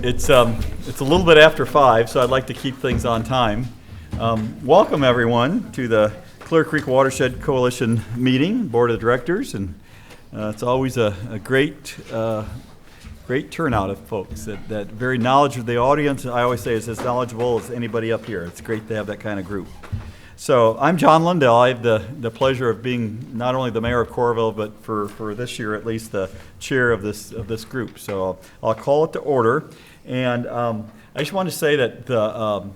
It's a little bit after 5, so I'd like to keep things on time. Welcome everyone to the Clear Creek Watershed Coalition meeting, Board of Directors, and it's always a great turnout of folks. That very knowledgeable, the audience, I always say, is as knowledgeable as anybody up here. It's great to have that kind of group. So I'm John Lundell. I have the pleasure of being not only the mayor of Coralville, but for this year at least the chair of this group. So I'll call it to order. And I just want to say that the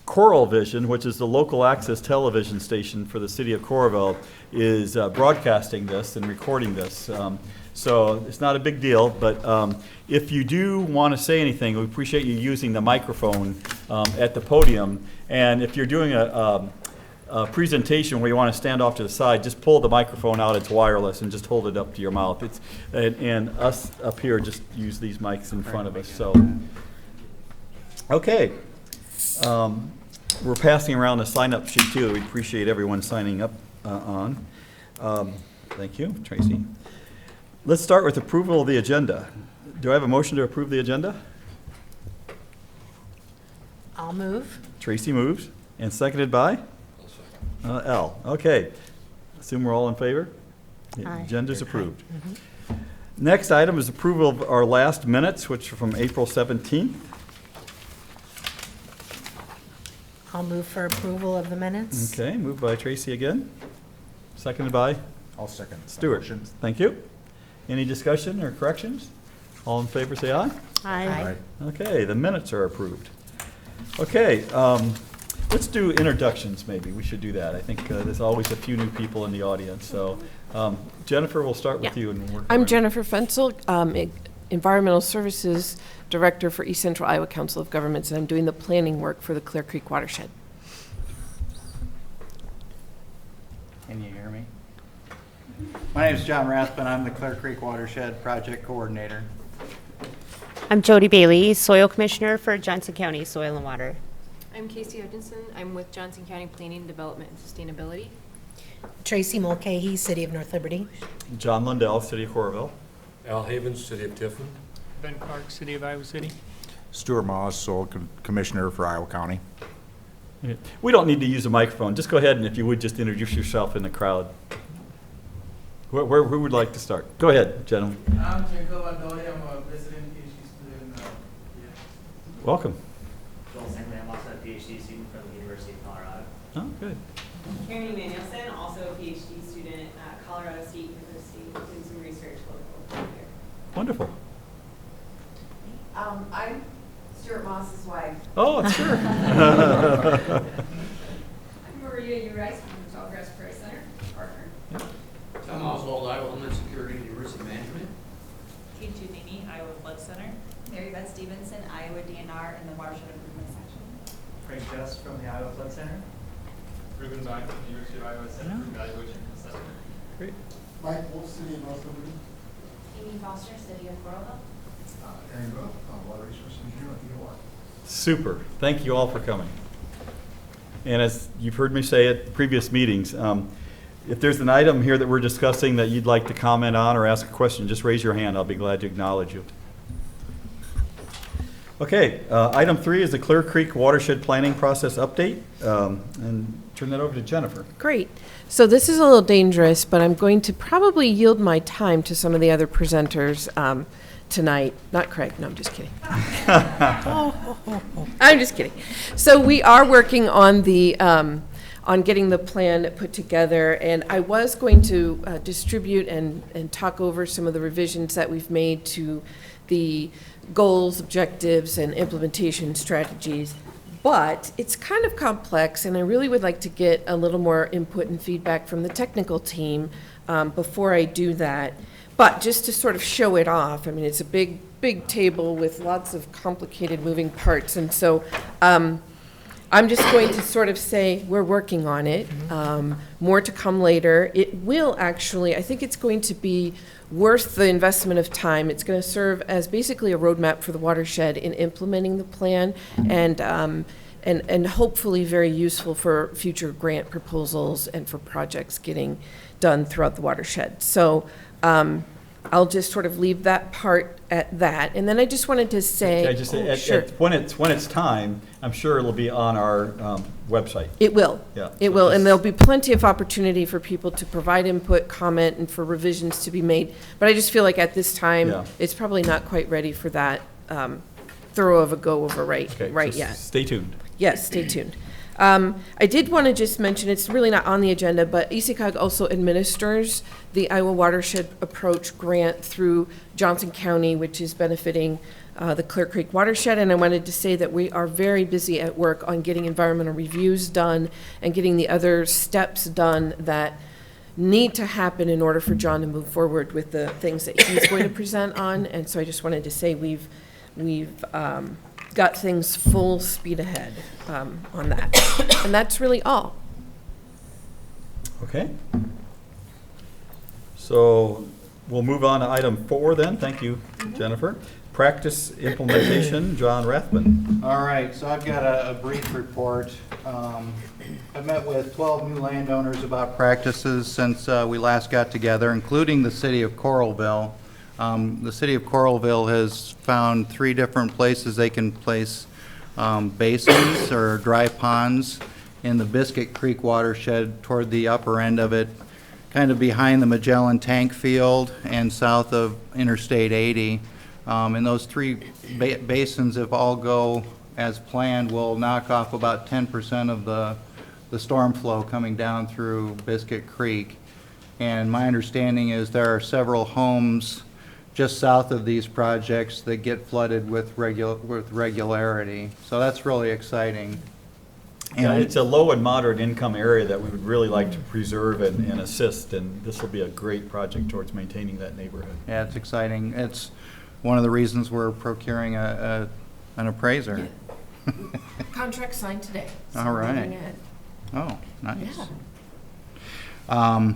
Coralvision, which is the local access television station for the city of Coralville, is broadcasting this and recording this. So it's not a big deal, but if you do want to say anything, we appreciate you using the microphone at the podium. And if you're doing a presentation where you want to stand off to the side, just pull the microphone out. It's wireless, and just hold it up to your mouth. And us up here just use these mics in front of us. So, okay, we're passing around a sign-up sheet too. We appreciate everyone signing up on. Thank you, Tracy. Let's start with approval of the agenda. Do I have a motion to approve the agenda? I'll move. Tracy moves, and seconded by? L. Okay. Assume we're all in favor? The Aye. agenda's approved. Mm-hmm. Next item is approval of our last minutes, which are from April 17th. I'll move for approval of the minutes. Okay, moved by Tracy again. Seconded by? I'll second. Stewart. Thank you. Any discussion or corrections? All in favor say aye. Aye. Okay, the minutes are approved. Okay, let's do introductions maybe. We should do that. I think there's always a few new people in the audience. So Jennifer, we'll start with you. And I'm Jennifer Fensel, Environmental Services Director for East Central Iowa Council of Governments, and I'm doing the planning work for the Clear Creek Watershed. Can you hear me? My name is John Rathbun. I'm the Clear Creek Watershed Project Coordinator. I'm Jody Bailey, Soil Commissioner for Johnson County Soil and Water. I'm Casey Hutchinson. I'm with Johnson County Planning, Development, and Sustainability. Tracy Mulcahy, City of North Liberty. John Lundell, City of Coralville. Al Havens, City of Tiffin. Ben Clark, City of Iowa City. Stuart Moss, Soil Commissioner for Iowa County. We don't need to use a microphone. Just go ahead and if you would just introduce yourself in the crowd. Who would like to start? Go ahead, gentlemen. I'm Jacob Adoli. I'm a resident PhD student here. Welcome. Joel Singley, I'm also a PhD student from the University of Colorado. Oh, good. Karen Emanuelson, also a PhD student at Colorado State University, doing some research local here. Wonderful. I'm Stuart Moss's wife. Oh, sure. I'm Maria Urice from the Tallgrass Prairie Center, partner. Tom Oswald, Iowa Homeland Security and University Management. Kate Giannini, Iowa Flood Center. Mary Beth Stevenson, Iowa DNR in the Watershed Improvement Section. Craig Just from the Iowa Flood Center. Ruben Vine from the University of Iowa Center for Evaluation and Assessment. Great. Mike Wolf, City of North Liberty. Amy Foster, City of Coralville. Aaron Grove, Water Resource Engineer at EOR. Super. Thank you all for coming. And as you've heard me say at previous meetings, if there's an item here that we're discussing that you'd like to comment on or ask a question, just raise your hand. I'll be glad to acknowledge you. Okay, item 3 is the Clear Creek Watershed Planning Process Update. And turn that over to Jennifer. Great. So this is a little dangerous, but I'm going to probably yield my time to some of the other presenters tonight. Not Craig. No, I'm just kidding. I'm just kidding. So we are working on the on getting the plan put together, and I was going to distribute and talk over some of the revisions that we've made to the goals, objectives, and implementation strategies. But it's kind of complex, and I really would like to get a little more input and feedback from the technical team before I do that. But just to sort of show it off, I mean, it's a big table with lots of complicated moving parts, and so I'm just going to sort of say we're working on it. More to come later. It will actually, I think it's going to be worth the investment of time. It's going to serve as basically a roadmap for the watershed in implementing the plan, and hopefully very useful for future grant proposals and for projects getting done throughout the watershed. So I'll just sort of leave that part at that. And then I just wanted to say. Can I just say, sure. when it's time, I'm sure it'll be on our website. It will. Yeah, It so will, just- and there'll be plenty of opportunity for people to provide input, comment, and for revisions to be made. But I just feel like at this time, Yeah. it's probably not quite ready for that thorough of a go-over Okay, right so yet. Stay tuned. Yes, stay tuned. I did want to just mention, it's really not on the agenda, but ECICOG also administers the Iowa Watershed Approach Grant through Johnson County, which is benefiting the Clear Creek Watershed. And I wanted to say that we are very busy at work on getting environmental reviews done and getting the other steps done that need to happen in order for John to move forward with the things that he's going to present on. And so I just wanted to say we've got things full speed ahead on that. And that's really all. Okay. So we'll move on to item 4 then. Thank you, Jennifer. Practice implementation, John Rathman. All right, so I've got a brief report. I've met with 12 new landowners about practices since we last got together, including the city of Coralville. The city of Coralville has found 3 different places they can place basins or dry ponds in the Biscuit Creek watershed toward the upper end of it, kind of behind the Magellan Tank Field and south of Interstate 80. And those 3 basins, if all go as planned, will knock off about 10% of the storm flow coming down through Biscuit Creek. And my understanding is there are several homes just south of these projects that get flooded with regularity. So that's really exciting. Yeah, And it's a low and moderate income area that we would really like to preserve and assist, and this will be a great project towards maintaining that neighborhood. yeah, it's exciting. It's one of the reasons we're procuring an appraiser. Contract signed today. so All right. moving ahead. Oh, nice. Yeah.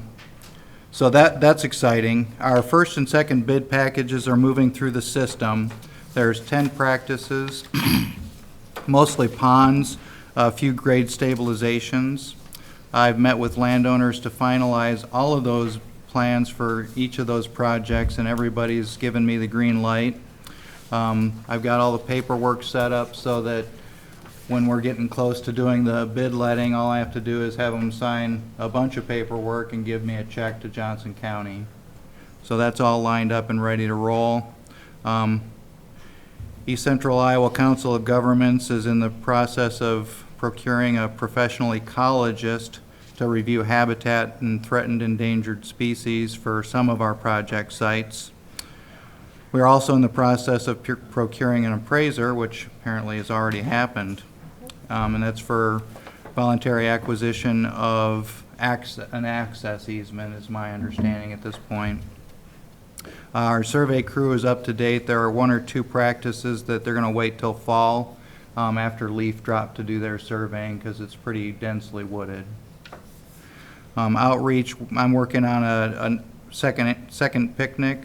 So that's exciting. Our first and second bid packages are moving through the system. There's 10 practices, mostly ponds, a few grade stabilizations. I've met with landowners to finalize all of those plans for each of those projects, and everybody's given me the green light. I've got all the paperwork set up so that when we're getting close to doing the bid letting, all I have to do is have them sign a bunch of paperwork and give me a check to Johnson County. So that's all lined up and ready to roll. East Central Iowa Council of Governments is in the process of procuring a professional ecologist to review habitat and threatened endangered species for some of our project sites. We're also in the process of procuring an appraiser, which apparently has already happened. And that's for voluntary acquisition of an access easement, is my understanding at this point. Our survey crew is up to date. There are 1 or 2 practices that they're going to wait till fall after leaf drop to do their surveying because it's pretty densely wooded. Outreach, I'm working on a second picnic.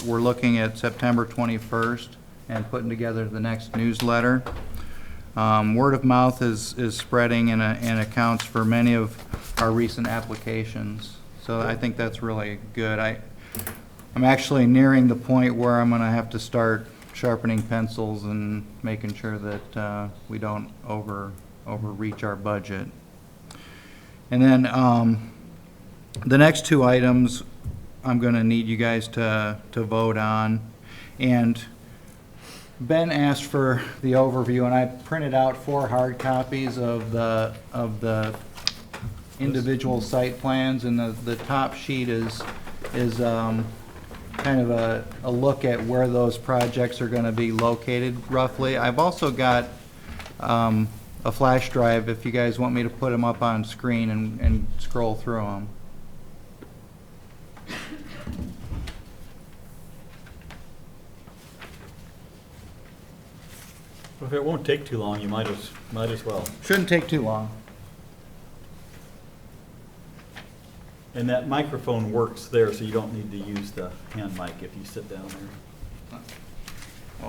We're looking at September 21st and putting together the next newsletter. Word of mouth is spreading and accounts for many of our recent applications. So I think that's really good. I'm actually nearing the point where I'm going to have to start sharpening pencils and making sure that we don't overreach our budget. And then the next 2 items I'm going to need you guys to vote on. And Ben asked for the overview, and I printed out 4 hard copies of the individual site plans, and the top sheet is kind of a look at where those projects are going to be located roughly. I've also got a flash drive if you guys want me to put them up on screen and scroll through them. If it won't take too long, you might as well. Shouldn't take too long. And that microphone works there, so you don't need to use the hand mic if you sit down there.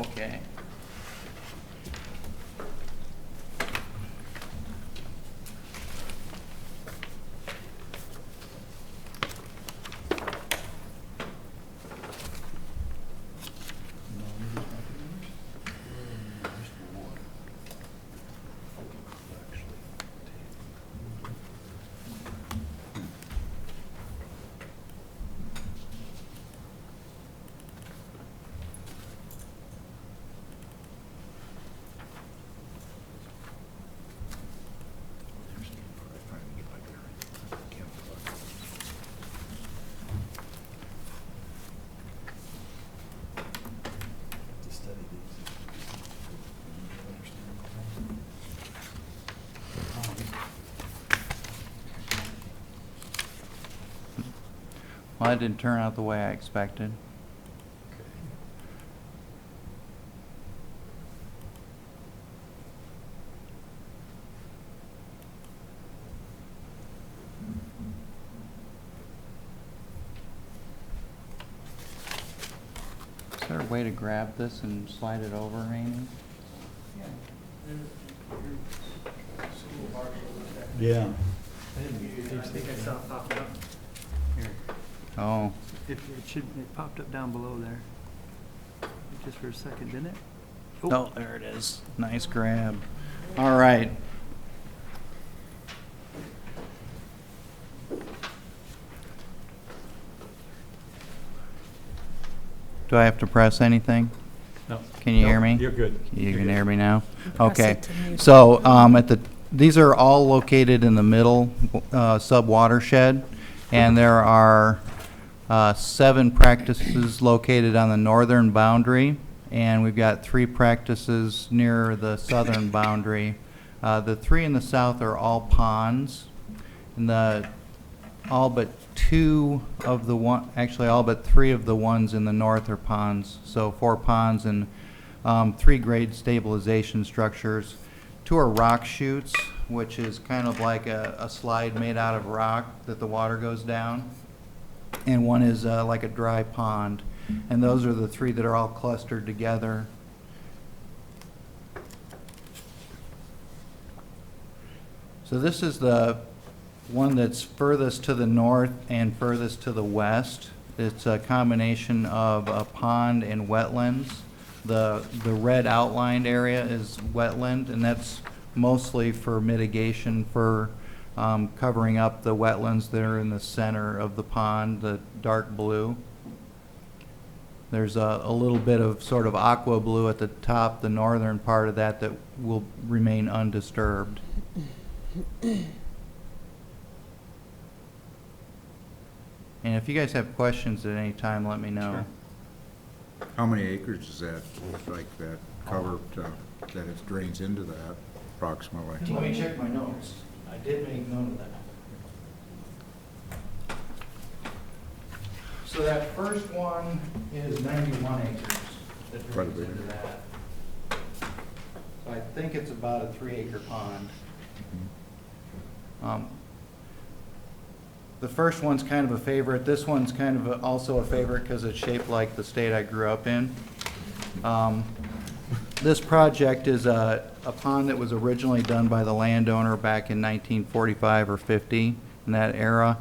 Okay. Well, that didn't turn out the way I expected. Is there a way to grab this and slide it over, Amy? Yeah. I think I saw it pop up. Oh, It popped up down below there. Just for a second, didn't it? oh, there it is. Nice grab. All right. Do I have to press anything? No. Can you hear me? You're good. You You're can good. hear me now? Press Okay. it to mute. So, these are all located in the middle, sub-watershed, and there are 7 practices located on the northern boundary, and we've got 3 practices near the southern boundary. The 3 in the south are all ponds, and all but 3 of the ones in the north are ponds. So 4 ponds and 3 grade stabilization structures. 2 are rock chutes, which is kind of like a slide made out of rock that the water goes down. And 1 is like a dry pond. And those are the 3 that are all clustered together. So this is the one that's furthest to the north and furthest to the west. It's a combination of a pond and wetlands. The red outlined area is wetland, and that's mostly for mitigation for covering up the wetlands that are in the center of the pond, the dark blue. There's a little bit of sort of aqua blue at the top, the northern part of that will remain undisturbed. And if you guys have questions at any time, let me know. How many acres is that, like that cover, that it drains into that approximately? Let me check my notes. I did make note of that. So that first one is 91 acres that Quite a drains bit. into that. So I think it's about a 3-acre pond. The first one's kind of a favorite. This one's kind of also a favorite because it's shaped like the state I grew up in. This project is a pond that was originally done by the landowner back in 1945 or 50, in that era.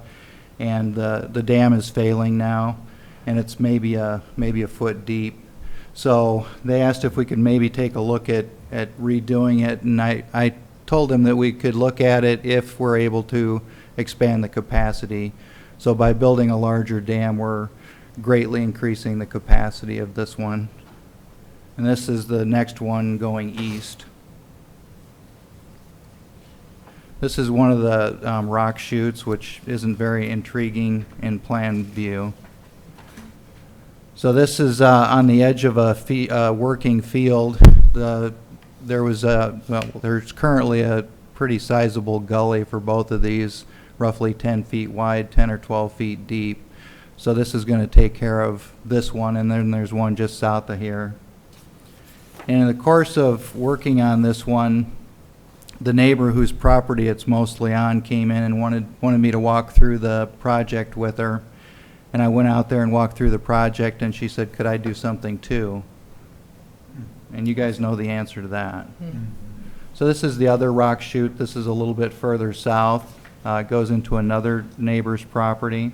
And the dam is failing now, and it's maybe a foot deep. So they asked if we could maybe take a look at redoing it, and I told them that we could look at it if we're able to expand the capacity. So by building a larger dam, we're greatly increasing the capacity of this one. And this is the next one going east. This is one of the rock chutes, which isn't very intriguing in plan view. So this is on the edge of a working field. There's currently a pretty sizable gully for both of these, roughly 10 feet wide, 10 or 12 feet deep. So this is going to take care of this one, and then there's one just south of here. And in the course of working on this one, the neighbor whose property it's mostly on came in and wanted me to walk through the project with her. And I went out there and walked through the project, and she said, could I do something too? And you guys know the answer to that. So this is the other rock chute. This is a little bit further south. It goes into another neighbor's property.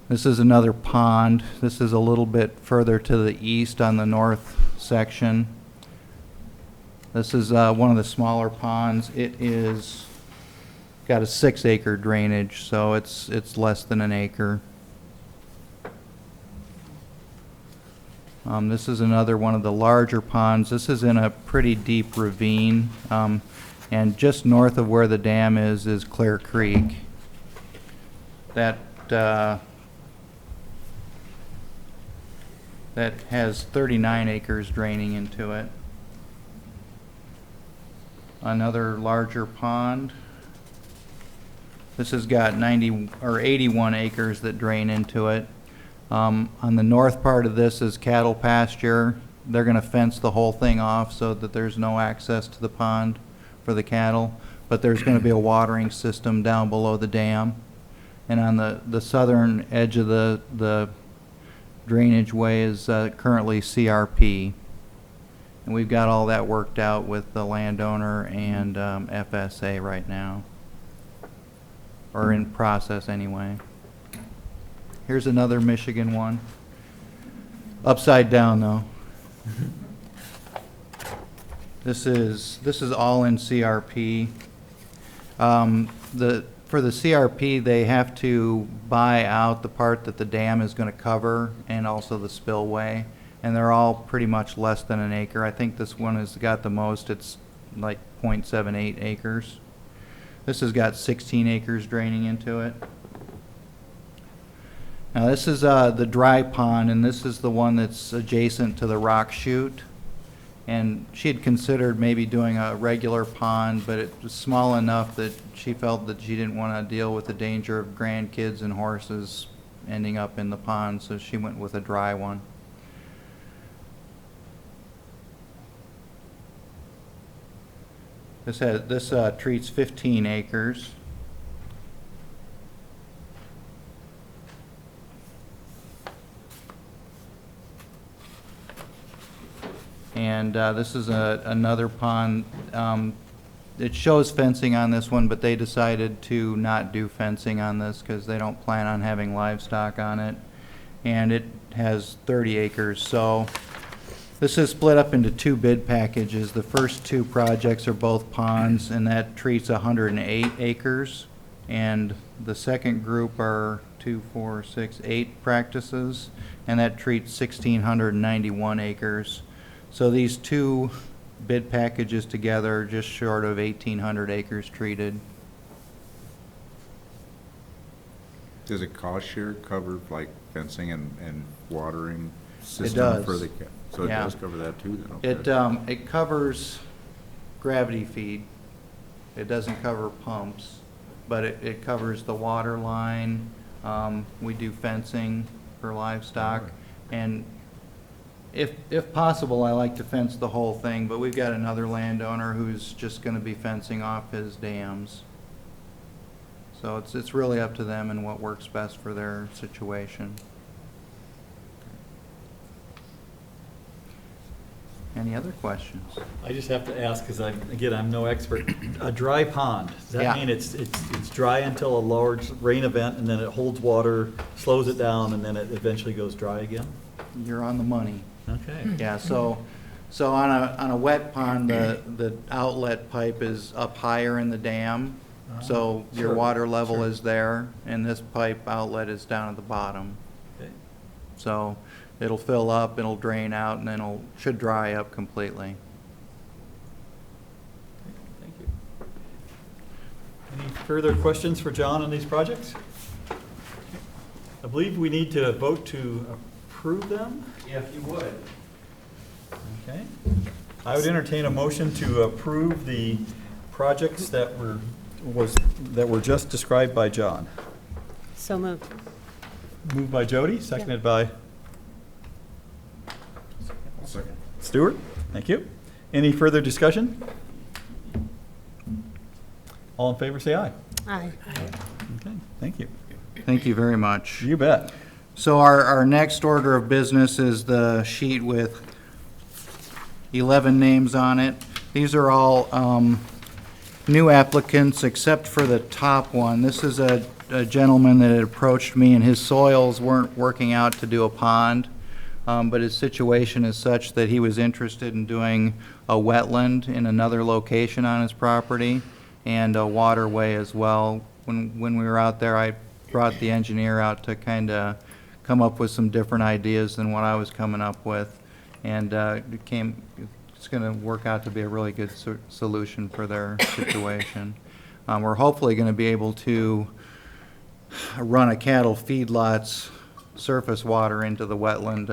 This is another pond. This is a little bit further to the east on the north section. This is one of the smaller ponds. It is got a 6-acre drainage, so it's less than an acre. This is another one of the larger ponds. This is in a pretty deep ravine, and just north of where the dam is Clear Creek. That has 39 acres draining into it. Another larger pond. This has got 90 or 81 acres that drain into it. On the north part of this is cattle pasture. They're going to fence the whole thing off so that there's no access to the pond for the cattle, but there's going to be a watering system down below the dam. And on the southern edge of the drainage way is currently CRP. And we've got all that worked out with the landowner and FSA right now, or in process anyway. Here's another Michigan one. Upside down though. This is all in CRP. For the CRP, they have to buy out the part that the dam is going to cover and also the spillway, and they're all pretty much less than an acre. I think this one has got the most. It's like 0.78 acres. This has got 16 acres draining into it. Now this is the dry pond, and this is the one that's adjacent to the rock chute. And she had considered maybe doing a regular pond, but it was small enough that she felt that she didn't want to deal with the danger of grandkids and horses ending up in the pond, so she went with a dry one. This treats 15 acres. And this is another pond. It shows fencing on this one, but they decided to not do fencing on this because they don't plan on having livestock on it. And it has 30 acres. So this is split up into two bid packages. The first two projects are both ponds, and that treats 108 acres. And the second group are 8 practices, and that treats 1,691 acres. So these two bid packages together are just short of 1,800 acres treated. Does it cost share cover like fencing and watering system? It does. For the so it Yeah. does cover that too then? Okay. It covers gravity feed. It doesn't cover pumps, but it covers the water line. We do fencing for livestock, and if possible, I like to fence the whole thing, but we've got another landowner who's just going to be fencing off his dams. So it's really up to them and what works best for their situation. Any other questions? I just have to ask, because I'm no expert. A dry pond, does that Yeah. mean it's dry until a large rain event, and then it holds water, slows it down, and then it eventually goes dry again? You're on the money. Okay. Yeah, so on a wet pond, the outlet pipe is up higher in the dam, so your Sure, water level sure. is there, and this pipe outlet is down at the bottom. Okay. So it'll fill up, it'll drain out, and then should dry up completely. Thank you. Any further questions for John on these projects? I believe we need to vote to approve them. If you would. Okay. I would entertain a motion to approve the projects that were just described by John. So moved. Moved by Jody, seconded by Second. Stuart. Thank you. Any further discussion? All in favor, say aye. Aye. Okay, thank you. Thank you very much. You bet. So our next order of business is the sheet with 11 names on it. These are all new applicants except for the top one. This is a gentleman that had approached me, and his soils weren't working out to do a pond, but his situation is such that he was interested in doing a wetland in another location on his property and a waterway as well. When we were out there, I brought the engineer out to kind of come up with some different ideas than what I was coming up with, and it's going to work out to be a really good solution for their situation. We're hopefully going to be able to run a cattle feedlot's surface water into the wetland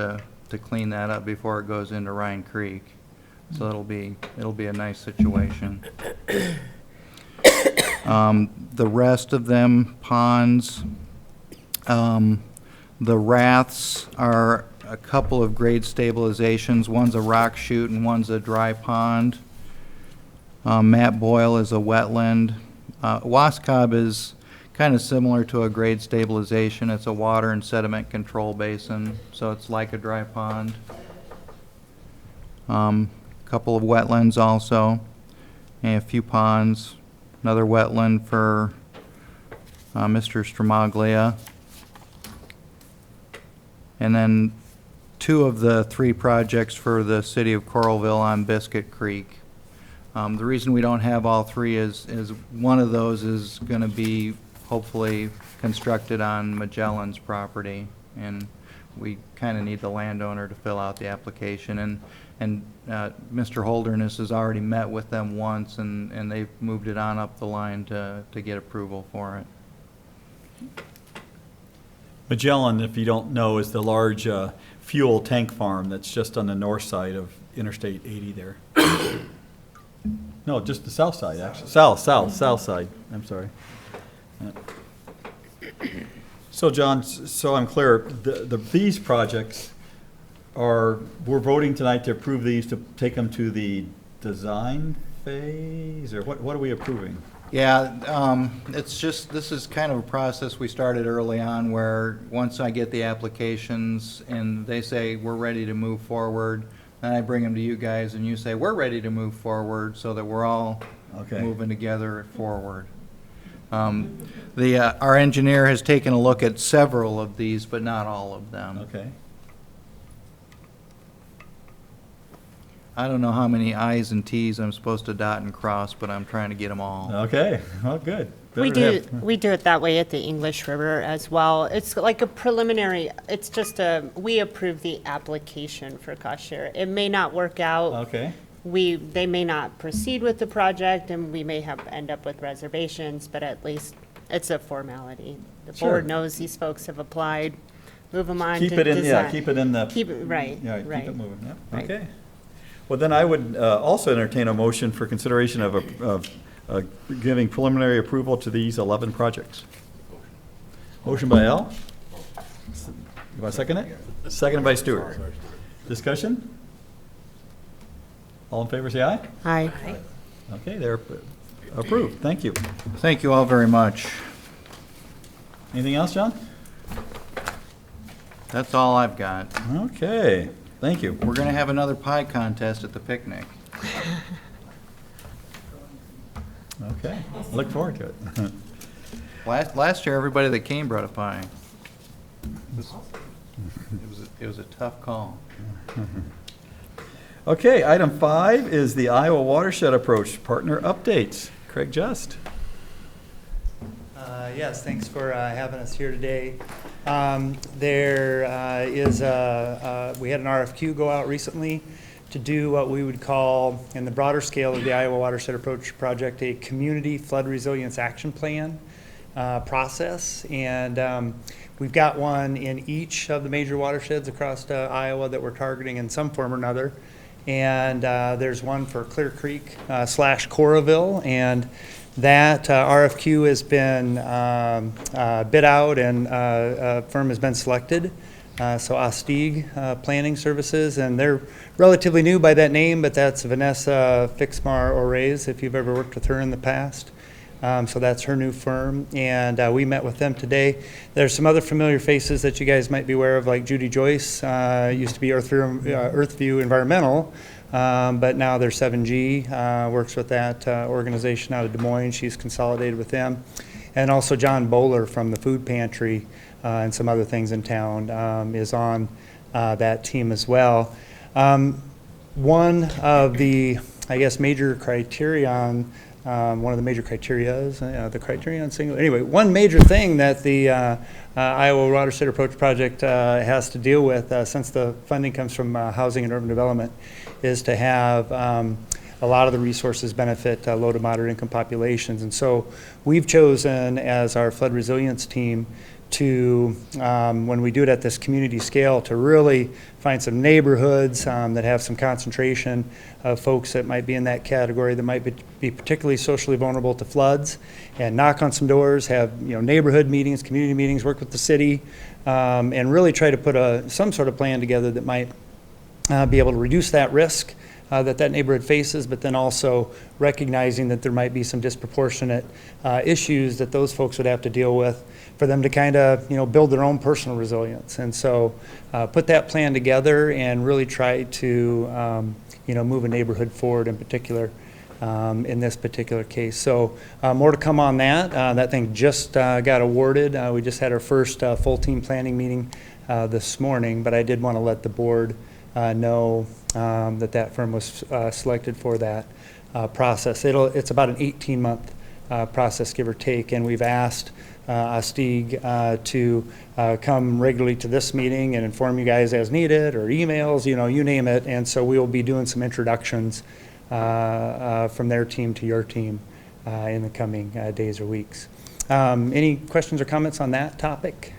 to clean that up before it goes into Rhine Creek. So it'll be a nice situation. The rest of them, ponds. The raths are a couple of grade stabilizations. One's a rock chute and one's a dry pond. Matt Boyle is a wetland. Wascog is kind of similar to a grade stabilization. It's a water and sediment control basin, so it's like a dry pond. Couple of wetlands also, and a few ponds. Another wetland for Mr. Stramaglia. And then 2 of the 3 projects for the city of Coralville on Biscuit Creek. The reason we don't have all 3 is one of those is going to be hopefully constructed on Magellan's property, and we kind of need the landowner to fill out the application. And Mr. Holderness has already met with them once, and they've moved it on up the line to get approval for it. Magellan, if you don't know, is the large fuel tank farm that's just on the north side of Interstate 80 there. No, just the south side, actually. South side. I'm sorry. So, John, so I'm clear, these projects we're voting tonight to approve these, to take them to the design phase, or what are we approving? Yeah, it's just, this is kind of a process we started early on, where once I get the applications and they say we're ready to move forward, then I bring them to you guys and you say we're ready to move forward, so that we're all moving together forward. Our engineer has taken a look at several of these, but not all of them. Okay. I don't know how many I's and T's I'm supposed to dot and cross, but I'm trying to get them all. Okay, well, good. We do it that way at the English River as well. It's like a preliminary, it's just we approve the application for cost share. It may not work out. Okay. They may not proceed with the project, and we may end up with reservations, but at least it's a formality. The board knows these folks have applied, move them on to design. Keep it in the. Keep it, right. Yeah, keep it moving, yeah, Right. okay. Well, then I would also entertain a motion for consideration of giving preliminary approval to these 11 projects. Motion by Al. You want to second it? Seconded by Stuart. Discussion? All in favor, say aye. Aye. Okay, they're approved. Thank you. Thank you all very much. Anything else, John? That's all I've got. Okay, thank you. We're going to have another pie contest at the picnic. Okay, look forward to it. Last year, everybody that came brought a pie. It was a tough call. Okay, item 5 is the Iowa Watershed Approach Partner Updates. Craig Just. Yes, thanks for having us here today. We had an RFQ go out recently to do what we would call, in the broader scale of the Iowa Watershed Approach Project, a community flood resilience action plan process. And we've got one in each of the major watersheds across Iowa that we're targeting in some form or another. And there's one for Clear Creek / Coralville, and that RFQ has been bid out, and a firm has been selected. So Ostig Planning Services, and they're relatively new by that name, but that's Vanessa Fixmar-Orez, if you've ever worked with her in the past. So that's her new firm, and we met with them today. There's some other familiar faces that you guys might be aware of, like Judy Joyce, used to be Earthview Environmental, but now they're 7G, works with that organization out of Des Moines. She's consolidated with them. And also John Bowler from the Food Pantry and some other things in town is on that team as well. One of the, I guess, major criterion, one of the major criterias, the criterion single. Anyway, one major thing that the Iowa Watershed Approach Project has to deal with, since the funding comes from Housing and Urban Development, is to have a lot of the resources benefit low to moderate income populations. And so we've chosen, as our flood resilience team, to, when we do it at this community scale, to really find some neighborhoods that have some concentration of folks that might be in that category, that might be particularly socially vulnerable to floods, and knock on some doors, have neighborhood meetings, community meetings, work with the city, and really try to put some sort of plan together that might be able to reduce that risk that neighborhood faces, but then also recognizing that there might be some disproportionate issues that those folks would have to deal with for them to kind of build their own personal resilience. And so put that plan together and really try to move a neighborhood forward in particular in this particular case. So more to come on that. That thing just got awarded. We just had our first full team planning meeting this morning, but I did want to let the board know that firm was selected for that process. It's about an 18-month process, give or take, and we've asked Astig to come regularly to this meeting and inform you guys as needed, or emails, you name it. And so we will be doing some introductions from their team to your team in the coming days or weeks. Any questions or comments on that topic?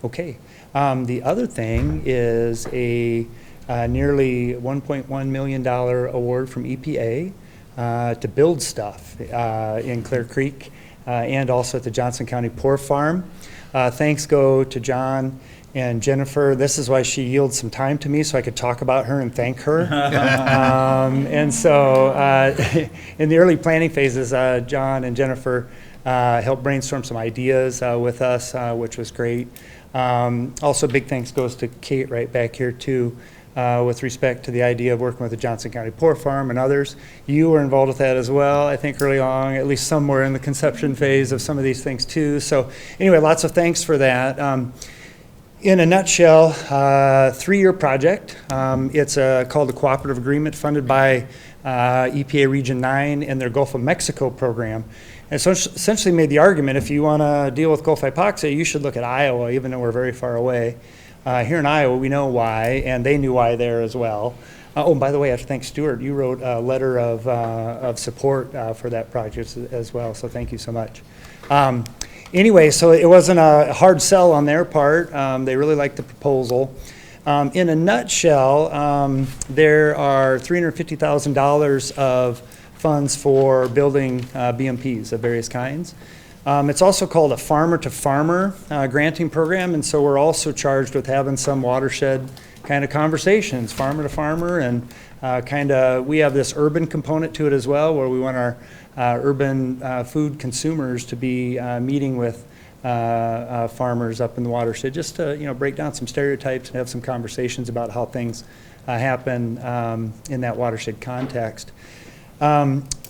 Okay. The other thing is a nearly $1.1 million award from EPA to build stuff in Clear Creek and also at the Johnson County Poor Farm. Thanks go to John and Jennifer. This is why she yielded some time to me so I could talk about her and thank her. And so in the early planning phases, John and Jennifer helped brainstorm some ideas with us, which was great. Also, big thanks goes to Kate right back here too, with respect to the idea of working with the Johnson County Poor Farm and others. You were involved with that as well, I think early on, at least somewhere in the conception phase of some of these things too. So anyway, lots of thanks for that. In a nutshell, 3-year project. It's called a cooperative agreement funded by EPA Region 9 and their Gulf of Mexico program. And so essentially made the argument, if you want to deal with Gulf hypoxia, you should look at Iowa, even though we're very far away. Here in Iowa, we know why, and they knew why there as well. And by the way, I have to thank Stuart. You wrote a letter of support for that project as well, so thank you so much. Anyway, so it wasn't a hard sell on their part. They really liked the proposal. In a nutshell, there are $350,000 of funds for building BMPs of various kinds. It's also called a farmer-to-farmer granting program, and so we're also charged with having some watershed kind of conversations, farmer-to-farmer, and we have this urban component to it as well, where we want our urban food consumers to be meeting with farmers up in the watershed, just to break down some stereotypes and have some conversations about how things happen in that watershed context.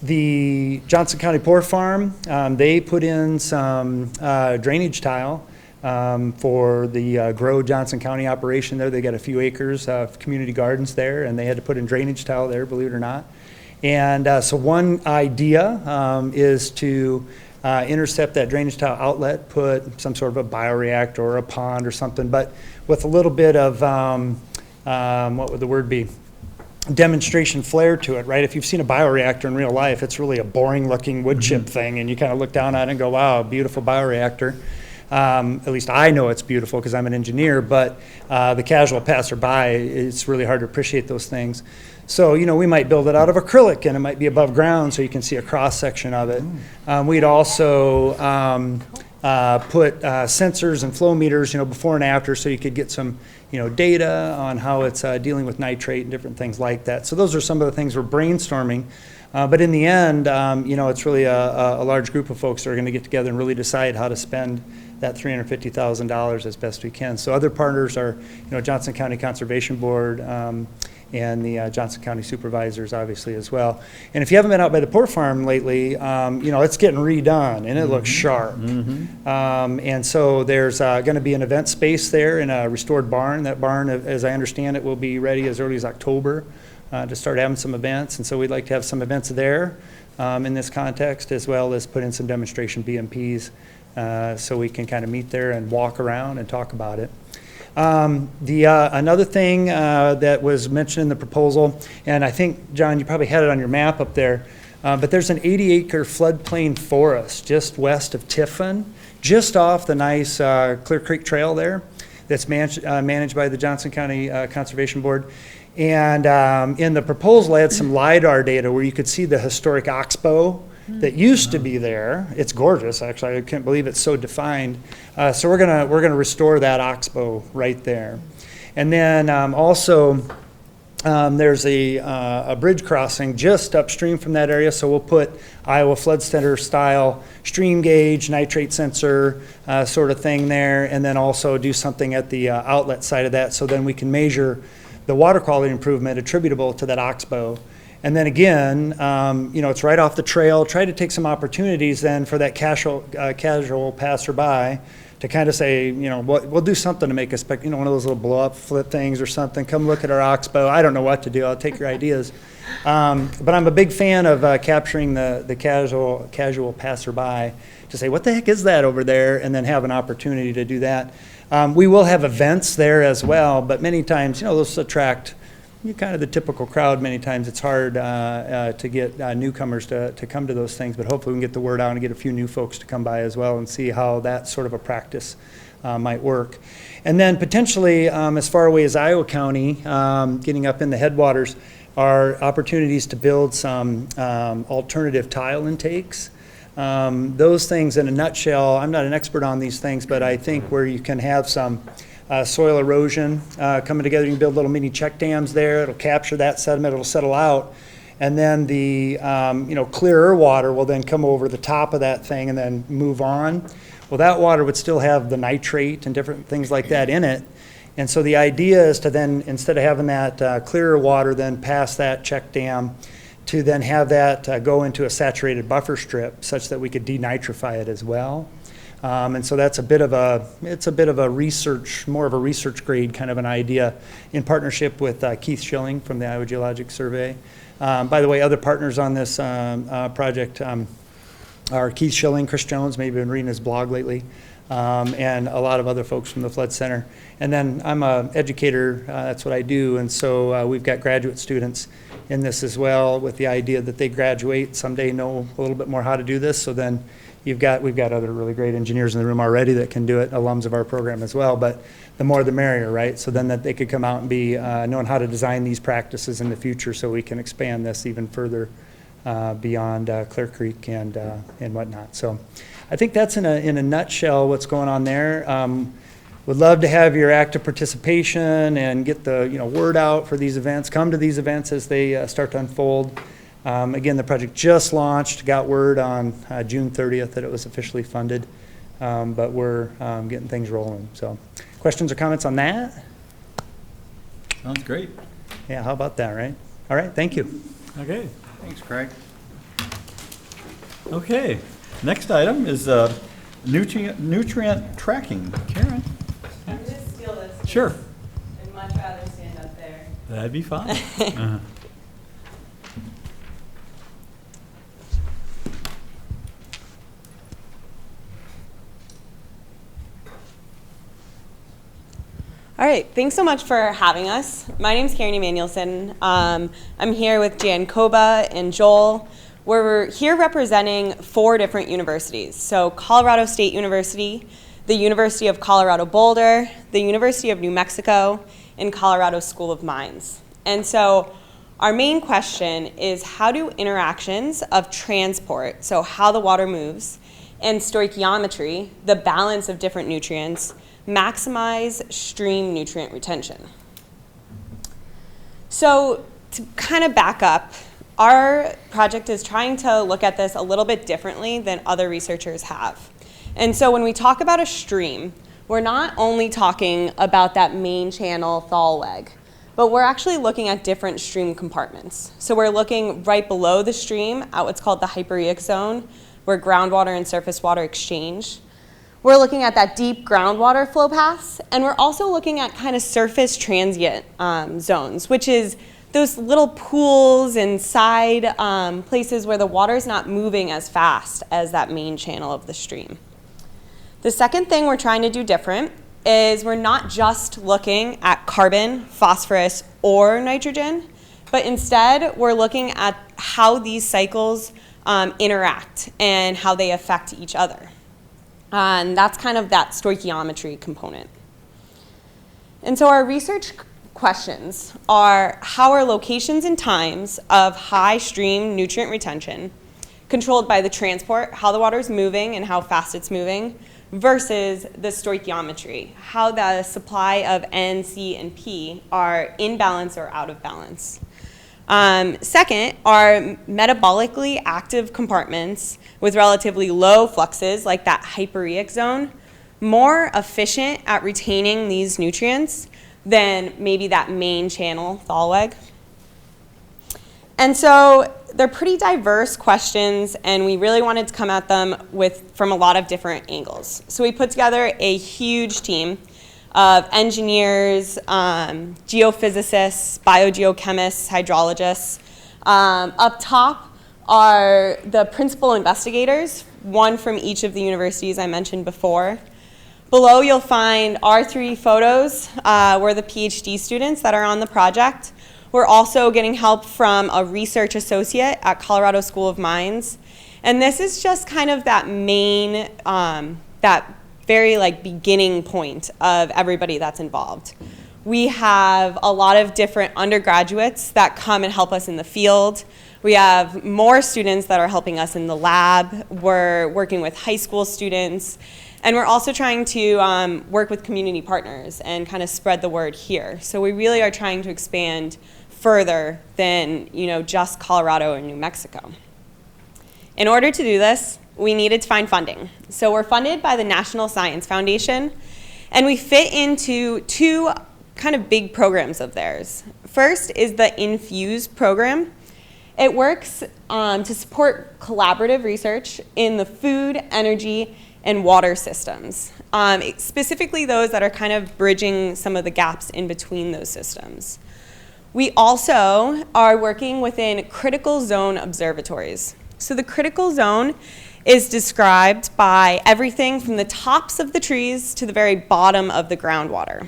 The Johnson County Poor Farm, they put in some drainage tile for the Grow Johnson County operation there. They got a few acres of community gardens there, and they had to put in drainage tile there, believe it or not. And so one idea is to intercept that drainage tile outlet, put some sort of a bioreactor or a pond or something, but with a little bit of, what would the word be? Demonstration flair to it, right? If you've seen a bioreactor in real life, it's really a boring looking wood chip thing, and you kind of look down at it and go, wow, beautiful bioreactor. At least I know it's beautiful because I'm an engineer, but the casual passerby, it's really hard to appreciate those things. So, we might build it out of acrylic, and it might be above ground so you can see a cross section of it. We'd also put sensors and flow meters, before and after, so you could get some, data on how it's dealing with nitrate and different things like that. So those are some of the things we're brainstorming. But in the end, it's really a large group of folks that are going to get together and really decide how to spend that $350,000 as best we can. So other partners are, Johnson County Conservation Board, and the Johnson County Supervisors, obviously, as well. And if you haven't been out by the Poor Farm lately, it's getting redone, and it looks sharp. And so there's going to be an event space there in a restored barn. That barn, as I understand it, will be ready as early as October to start having some events. And so we'd like to have some events there in this context, as well as put in some demonstration BMPs so we can kind of meet there and walk around and talk about it. Another thing that was mentioned in the proposal, and I think, John, you probably had it on your map up there, But there's an 80-acre floodplain forest just west of Tiffin, just off the nice Clear Creek Trail there, that's managed by the Johnson County Conservation Board. And in the proposal, I had some LiDAR data where you could see the historic oxbow that used to be there. It's gorgeous, actually. I can't believe it's so defined. So we're gonna restore that oxbow right there. And then also, there's a bridge crossing just upstream from that area, so we'll put Iowa Flood Center style stream gauge, nitrate sensor sort of thing there, and then also do something at the outlet side of that, so then we can measure the water quality improvement attributable to that oxbow. And then again, it's right off the trail. Try to take some opportunities then for that casual passerby to kind of say, we'll do something to make a one of those little blow up flip things or something. Come look at our oxbow. I don't know what to do. I'll take your ideas. But I'm a big fan of capturing the casual passerby to say, what the heck is that over there? And then have an opportunity to do that. We will have events there as well, but many times, those attract kind of the typical crowd. Many times it's hard to get newcomers to come to those things, but hopefully we can get the word out and get a few new folks to come by as well and see how that sort of a practice might work. And then potentially, as far away as Iowa County, getting up in the headwaters, are opportunities to build some alternative tile intakes. Those things in a nutshell, I'm not an expert on these things, but I think where you can have some soil erosion coming together, you can build little mini check dams there. It'll capture that sediment, it'll settle out, and then the clearer water will then come over the top of that thing and then move on. Well, that water would still have the nitrate and different things like that in it. And so the idea is to then, instead of having that clearer water then pass that check dam, to then have that go into a saturated buffer strip such that we could denitrify it as well. And so that's it's a bit of a research, more of a research grade kind of an idea in partnership with Keith Schilling from the Iowa Geologic Survey. By the way, other partners on this project are Keith Schilling, Chris Jones, maybe been reading his blog lately, and a lot of other folks from the Flood Center. And then I'm an educator, that's what I do, and so we've got graduate students in this as well with the idea that they graduate someday, know a little bit more how to do this, so then we've got other really great engineers in the room already that can do it, alums of our program as well, but the more the merrier, right? So then that they could come out and be knowing how to design these practices in the future so we can expand this even further beyond Clear Creek and whatnot. So I think that's in a nutshell what's going on there. Would love to have your active participation and get the word out for these events. Come to these events as they start to unfold. Again, the project just launched, got word on June 30th that it was officially funded, but we're getting things rolling. So questions or comments on that? Sounds great. Yeah, how about that, right? All right, thank you. Okay. Thanks, Craig. Okay. Next item is nutrient tracking. Karen? I'm going to steal this. Sure. I'd much rather stand up there. That'd be fine. All right, thanks so much for having us. My name's Karen Emanuelson. I'm here with Jan Koba and Joel. We're here representing 4 different universities. So Colorado State University, the University of Colorado Boulder, the University of New Mexico, and Colorado School of Mines. And so our main question is, how do interactions of transport, so how the water moves, and stoichiometry, the balance of different nutrients, maximize stream nutrient retention? So to kind of back up, our project is trying to look at this a little bit differently than other researchers have. And so when we talk about a stream, we're not only talking about that main channel thaw leg, but we're actually looking at different stream compartments. So we're looking right below the stream at what's called the hypereic zone, where groundwater and surface water exchange. We're looking at that deep groundwater flow paths, and we're also looking at kind of surface transient zones, which is those little pools and side places where the water is not moving as fast as that main channel of the stream. The second thing we're trying to do different is we're not just looking at carbon, phosphorus, or nitrogen, but instead we're looking at how these cycles interact and how they affect each other. And that's kind of that stoichiometry component. And so our research questions are, how are locations and times of high stream nutrient retention controlled by the transport, how the water is moving and how fast it's moving, versus the stoichiometry, how the supply of N, C, and P are in balance or out of balance. Second are metabolically active compartments with relatively low fluxes, like that hypereic zone, more efficient at retaining these nutrients than maybe that main channel thalweg. And so they're pretty diverse questions, and we really wanted to come at them from a lot of different angles. So we put together a huge team of engineers, geophysicists, biogeochemists, hydrologists. Up top are the principal investigators, one from each of the universities I mentioned before. Below you'll find our 3 photos. We're the PhD students that are on the project. We're also getting help from a research associate at Colorado School of Mines. And this is just kind of that main, that very beginning point of everybody that's involved. We have a lot of different undergraduates that come and help us in the field. We have more students that are helping us in the lab. We're working with high school students. And we're also trying to work with community partners and kind of spread the word here. So we really are trying to expand further than just Colorado or New Mexico. In order to do this, we needed to find funding. So we're funded by the National Science Foundation, and we fit into 2 kind of big programs of theirs. First is the Infuse program. It works to support collaborative research in the food, energy, and water systems, specifically those that are kind of bridging some of the gaps in between those systems. We also are working within critical zone observatories. So the critical zone is described by everything from the tops of the trees to the very bottom of the groundwater.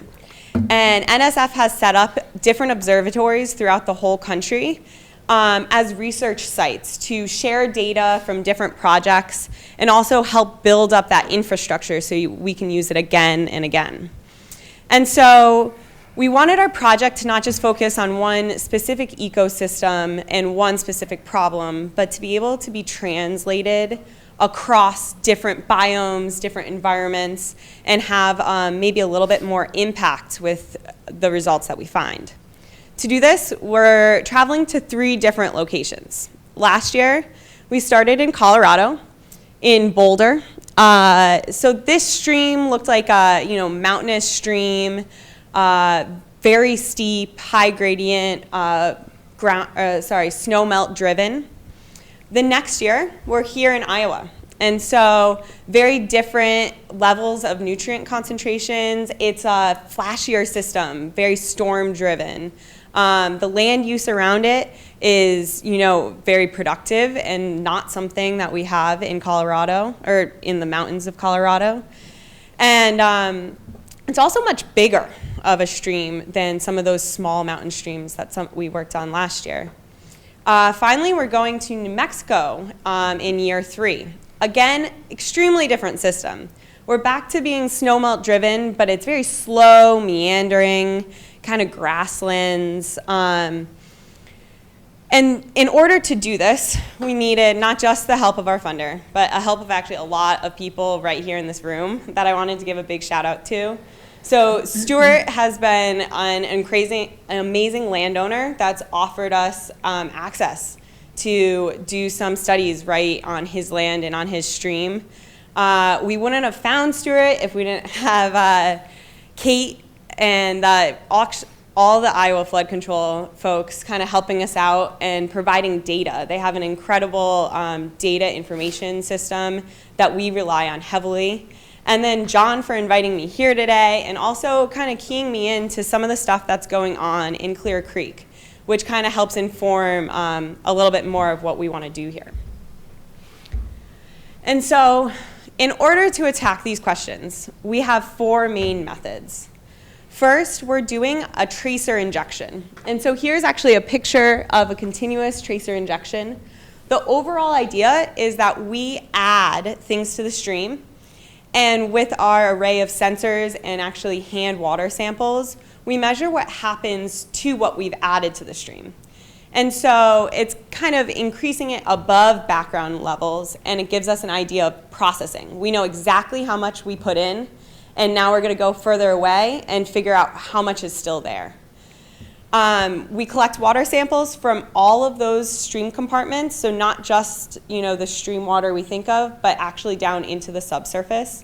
And NSF has set up different observatories throughout the whole country as research sites to share data from different projects and also help build up that infrastructure so we can use it again and again. And so we wanted our project to not just focus on one specific ecosystem and one specific problem, but to be able to be translated across different biomes, different environments, and have maybe a little bit more impact with the results that we find. To do this, we're traveling to 3 different locations. Last year, we started in Colorado, in Boulder. So this stream looked like a mountainous stream, very steep, high gradient, snow melt driven. The next year, we're here in Iowa. And so very different levels of nutrient concentrations. It's a flashier system, very storm driven. The land use around it is, very productive and not something that we have in Colorado or in the mountains of Colorado. And it's also much bigger of a stream than some of those small mountain streams that we worked on last year. Finally, we're going to New Mexico in year 3. Again, extremely different system. We're back to being snowmelt driven, but it's very slow, meandering, kind of grasslands. And in order to do this, we needed not just the help of our funder, but a help of actually a lot of people right here in this room that I wanted to give a big shout out to. So Stuart has been an amazing landowner that's offered us access to do some studies right on his land and on his stream. We wouldn't have found Stuart if we didn't have Kate and all the Iowa flood control folks kind of helping us out and providing data. They have an incredible data information system that we rely on heavily. And then John for inviting me here today and also kind of keying me into some of the stuff that's going on in Clear Creek, which kind of helps inform a little bit more of what we want to do here. And so in order to attack these questions, we have 4 main methods. First, we're doing a tracer injection. And so here's actually a picture of a continuous tracer injection. The overall idea is that we add things to the stream, and with our array of sensors and actually hand water samples, we measure what happens to what we've added to the stream. And so it's kind of increasing it above background levels, and it gives us an idea of processing. We know exactly how much we put in, and now we're going to go further away and figure out how much is still there. We collect water samples from all of those stream compartments, so not just the stream water we think of, but actually down into the subsurface.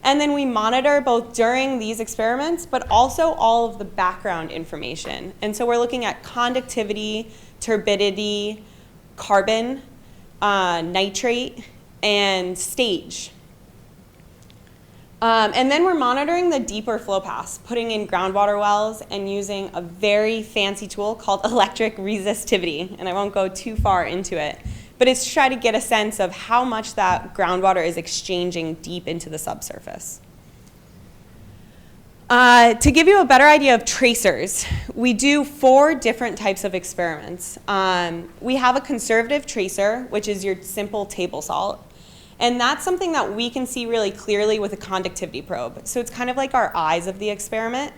And then we monitor both during these experiments, but also all of the background information. And so we're looking at conductivity, turbidity, carbon, nitrate, and stage. And then we're monitoring the deeper flow paths, putting in groundwater wells and using a very fancy tool called electric resistivity. And I won't go too far into it, but it's to try to get a sense of how much that groundwater is exchanging deep into the subsurface. To give you a better idea of tracers, we do 4 different types of experiments. We have a conservative tracer, which is your simple table salt. And that's something that we can see really clearly with a conductivity probe. So it's kind of like our eyes of the experiment.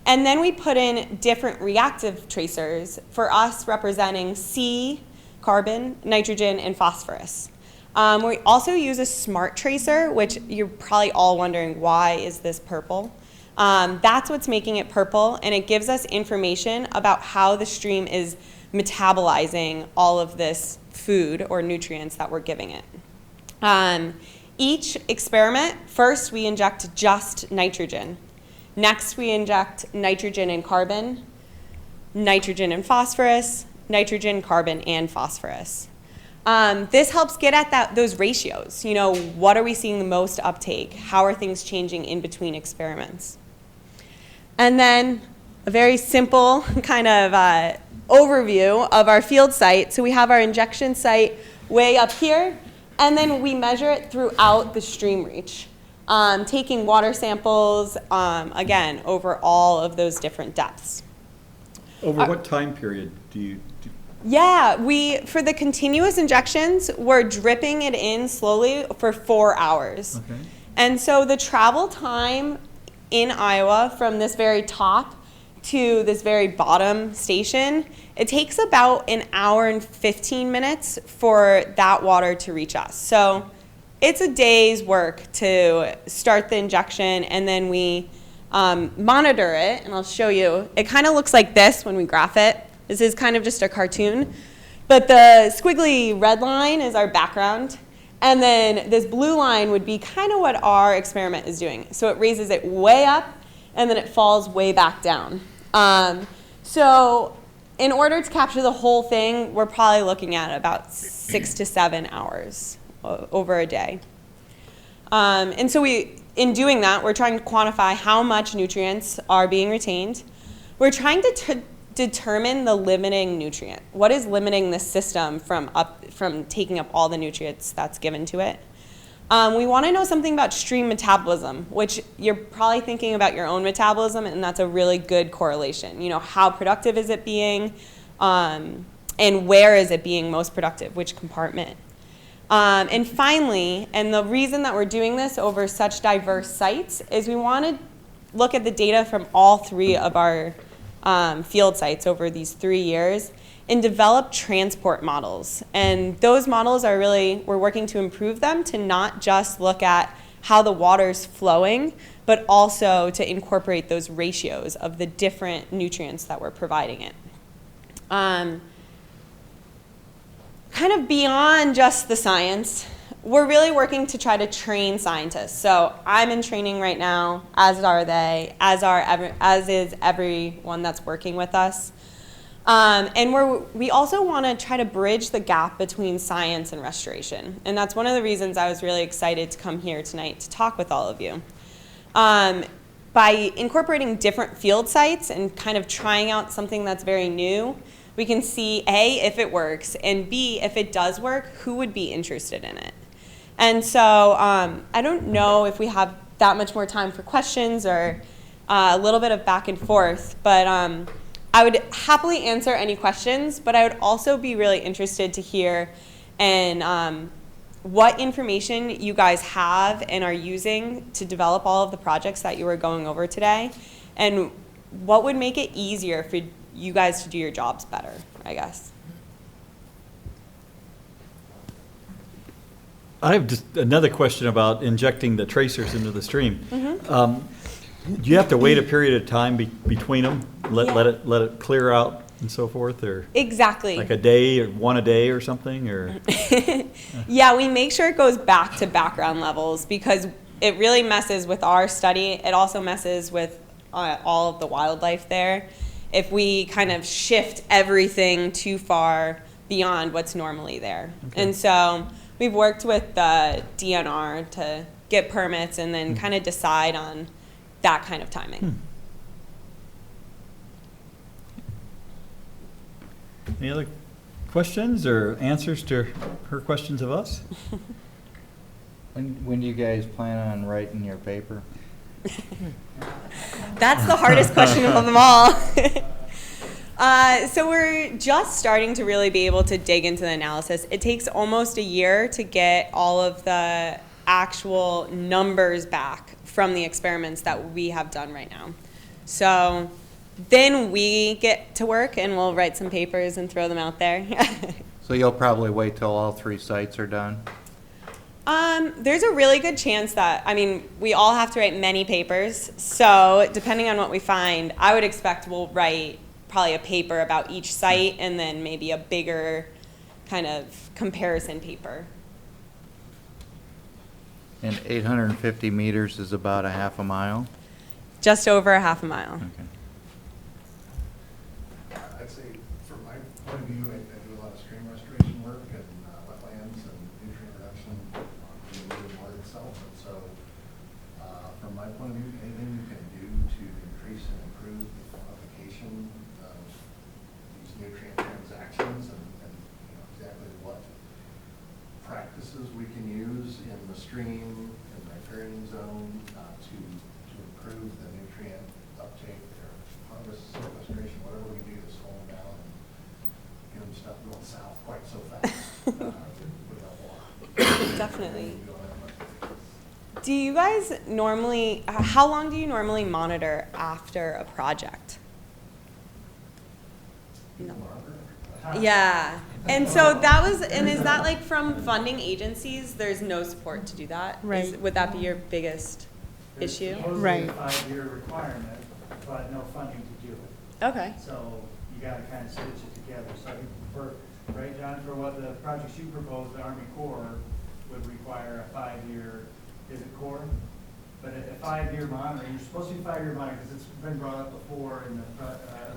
And then we put in different reactive tracers, for us representing C, carbon, nitrogen, and phosphorus. We also use a smart tracer, which you're probably all wondering, why is this purple? That's what's making it purple, and it gives us information about how the stream is metabolizing all of this food or nutrients that we're giving it. Each experiment, first we inject just nitrogen. Next we inject nitrogen and carbon, nitrogen and phosphorus, nitrogen, carbon, and phosphorus. This helps get at those ratios. What are we seeing the most uptake? How are things changing in between experiments? And then a very simple kind of overview of our field site. So we have our injection site way up here, and then we measure it throughout the stream reach, taking water samples, again, over all of those different depths. Over what time period do you do? Yeah, for the continuous injections, we're dripping it in slowly for 4 hours. Okay. And so the travel time in Iowa from this very top to this very bottom station, it takes about 1 hour and 15 minutes for that water to reach us. So it's a day's work to start the injection, and then we monitor it, and I'll show you. It kind of looks like this when we graph it. This is kind of just a cartoon, but the squiggly red line is our background, and then this blue line would be kind of what our experiment is doing. So it raises it way up, and then it falls way back down. So in order to capture the whole thing, we're probably looking at about 6 to 7 hours over a day. And so in doing that, we're trying to quantify how much nutrients are being retained. We're trying to determine the limiting nutrient. What is limiting the system from taking up all the nutrients that's given to it? We want to know something about stream metabolism, which you're probably thinking about your own metabolism, and that's a really good correlation. How productive is it being, and where is it being most productive, which compartment? And finally, and the reason that we're doing this over such diverse sites is we want to look at the data from all 3 of our field sites over these 3 years and develop transport models. And those models are we're working to improve them to not just look at how the water's flowing, but also to incorporate those ratios of the different nutrients that we're providing it. Kind of beyond just the science, we're really working to try to train scientists. So I'm in training right now, as are they, as is everyone that's working with us. And we also want to try to bridge the gap between science and restoration. And that's one of the reasons I was really excited to come here tonight to talk with all of you. By incorporating different field sites and kind of trying out something that's very new, we can see, A, if it works, and B, if it does work, who would be interested in it. And so I don't know if we have that much more time for questions or a little bit of back and forth, but I would happily answer any questions, but I would also be really interested to hear and what information you guys have and are using to develop all of the projects that you were going over today, and what would make it easier for you guys to do your jobs better, I guess. I have just another question about injecting the tracers into the stream. Do you have to wait a period of time between them? Let it clear out and so forth, or Exactly. like a day, or one a day, or something, or? Yeah, we make sure it goes back to background levels because it really messes with our study. It also messes with all of the wildlife there. If we kind of shift everything too far beyond what's normally there. Okay. And so we've worked with the DNR to get permits and then kind of decide on that kind of timing. Any other questions or answers to her questions of us? When do you guys plan on writing your paper? That's the hardest question of them all. So we're just starting to really be able to dig into the analysis. It takes almost a year to get all of the actual numbers back from the experiments that we have done right now. So then we get to work and we'll write some papers and throw them out there. So you'll probably wait till all 3 sites are done? There's a really good chance that, I mean, we all have to write many papers. So depending on what we find, I would expect we'll write probably a paper about each site and then maybe a bigger kind of comparison paper. And 850 meters is about a half a mile? Just over a half a mile. Okay. I'd say, from my point of view, I do a lot of stream restoration work and wetlands and nutrient reduction on the river water itself. And so, from my point of view, anything you can do to increase and improve the quantification of these nutrient transactions and you know, exactly what practices we can use in the stream, in the riparian zone, to improve the nutrient uptake or harvest, sequestration, whatever we do to slow them down and get them stop going south quite so fast. Would help a lot. Definitely. Do you guys normally, how long do you normally monitor after a project? No. Yeah. And so that was, and is that like from funding agencies? There's no support to do that? Right. Would that be your biggest issue? Right. A 5-year requirement, but no funding to do it. Okay. So you gotta kind of stitch it together. So I think for, right, John, for what the projects you proposed, the Army Corps would require a 5-year, is it Corps? But a 5-year monitoring, you're supposed to do 5-year monitoring because it's been brought up before in the,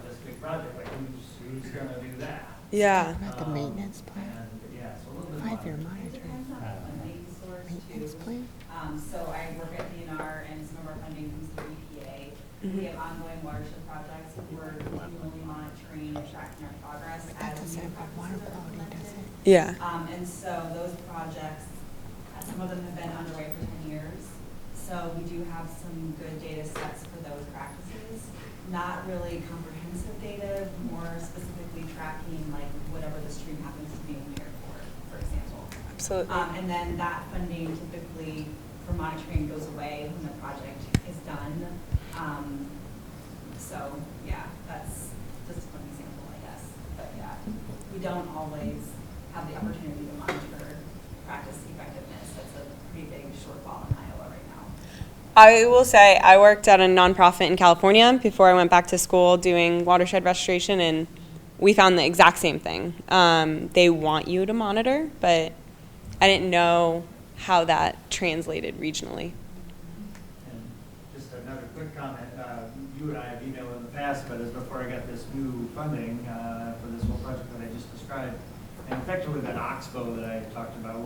this big project, like who's gonna do that? Yeah. About the maintenance plan, And, yeah, so a little bit. 5-year It monitoring. depends on the funding source Maintenance too. plan? So I work at DNR and some of our funding comes through EPA. We have ongoing watershed projects. We're continually monitoring and tracking our progress That as doesn't new have water practices are quality, does implemented. it? Yeah. And so those projects, some of them have been underway for 10 years. So we do have some good data sets for those practices. Not really comprehensive data, more specifically tracking like whatever the stream happens to be impaired for example. Absolutely. And then that funding typically for monitoring goes away when the project is done. So yeah, that's just one example, I guess. But yeah, we don't always have the opportunity to monitor practice effectiveness. That's a pretty big shortfall in Iowa right now. I will say I worked at a nonprofit in California before I went back to school doing watershed restoration, and we found the exact same thing. They want you to monitor, but I didn't know how that translated regionally. And just another quick comment, you and I have emailed in the past, but as before I got this new funding for this whole project that I just described, and effectively that oxbow that I talked about,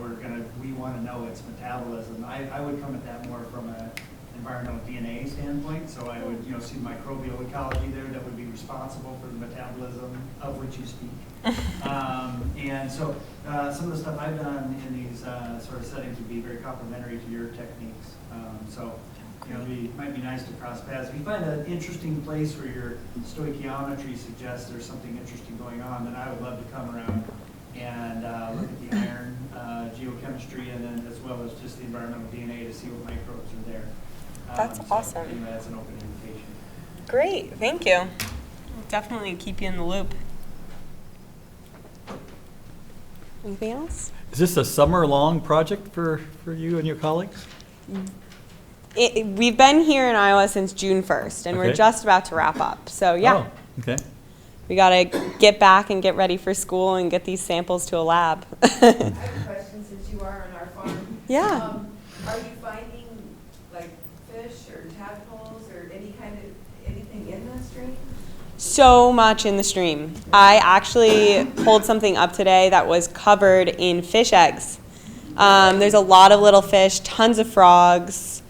we want to know its metabolism. I would come at that more from an environmental DNA standpoint, so I would, see microbial ecology there that would be responsible for the metabolism of which you speak. And so some of the stuff I've done in these sort of settings would be very complementary to your techniques. So might be nice to cross paths. If you find an interesting place where your stoichiometry suggests there's something interesting going on, then I would love to come around and look at the iron geochemistry, and then as well as just the environmental DNA to see what microbes are there. That's awesome. Anyway, that's an open invitation. Great, thank you. I'll definitely keep you in the loop. Anything else? Is this a summer-long project for you and your colleagues? We've been here in Iowa since June 1st, and we're Okay. just about to wrap up. So yeah, Oh, okay. we got to get back and get ready for school and get these samples to a lab. I have a question since you are on our farm. Yeah. Are you finding like fish or tadpoles or anything in the stream? So much in the stream. I actually pulled something up today that was covered in fish eggs. There's a lot of little fish, tons of frogs.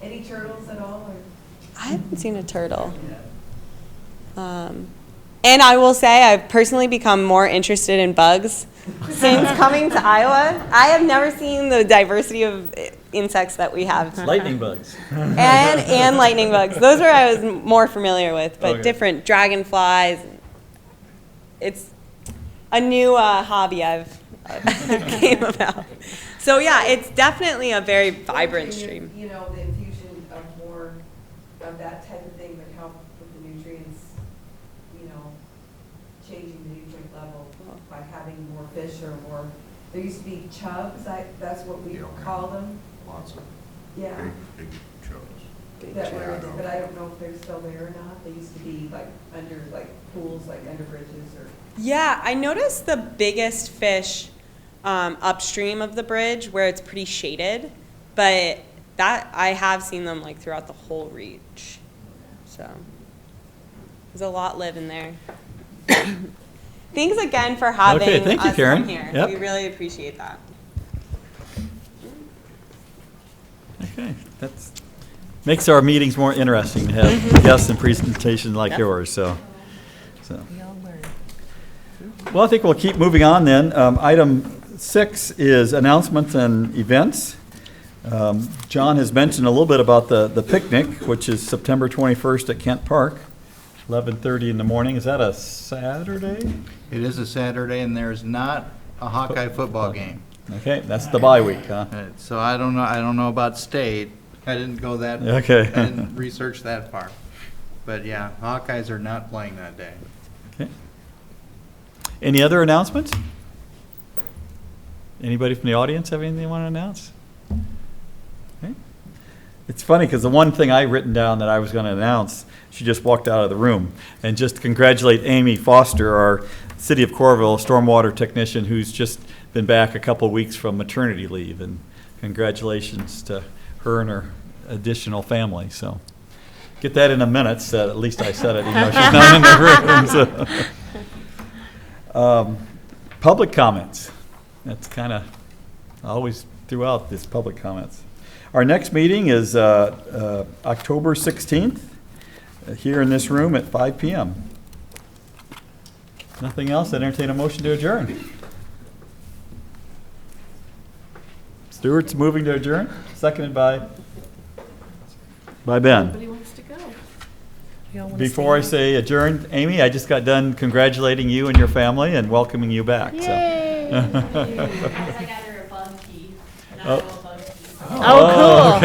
Any turtles at all? Or? I haven't seen a turtle. And I will say I've personally become more interested in bugs since coming to Iowa. I have never seen the diversity of insects that we have. Lightning bugs. And lightning bugs. Those were I was more familiar with, but Okay. different dragonflies. It's a new hobby I've came about. So yeah, it's definitely a very vibrant stream. You know, the infusion of more of that type of thing would help with the nutrients, you know, changing the nutrient level by having more fish or more. There used to be chubs, that's what we call them. Lots of Yeah. big chubs. That were, but I don't know if they're still there or not. They used to be like under like pools, like under bridges or. Yeah, I noticed the biggest fish upstream of the bridge where it's pretty shaded, but that I have seen them like throughout the whole reach. So there's a lot living there. Thanks again for having Okay, thank you, us Karen. come here. Yep. We really appreciate that. Okay, that's, makes our meetings more interesting to have guests and presentations like yours, so. We all learn. Well, I think we'll keep moving on then. Item 6 is announcements and events. John has mentioned a little bit about the picnic, which is September 21st at Kent Park, 11:30 in the morning. Is that a Saturday? It is a Saturday, and there's not a Hawkeye football game. Okay, that's the bye week, huh? So I don't know about state. I didn't go that. Okay. I didn't research that far. But yeah, Hawkeyes are not playing that day. Okay. Any other announcements? Anybody from the audience have anything they want to announce? Okay. It's funny because the one thing I written down that I was going to announce, she just walked out of the room. And just to congratulate Amy Foster, our City of Coralville stormwater technician, who's just been back a couple of weeks from maternity leave. And congratulations to her and her additional family. So get that in a minute. So at least I said it, even though she's not in the room. So. Public comments. That's kind of always throughout this public comments. Our next meeting is October 16th here in this room at 5 p.m. Nothing else? I'd entertain a motion to adjourn. Stewart's moving to adjourn, seconded by Ben. Nobody wants to go. We all wanna Before I stay. say adjourn, Amy, I just got done congratulating you and your family and welcoming you back. So. I got her a bug key, an Oh. Iowa bug key. Oh,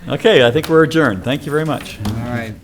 cool. Okay. Okay, I think we're adjourned. Thank you very much. All right.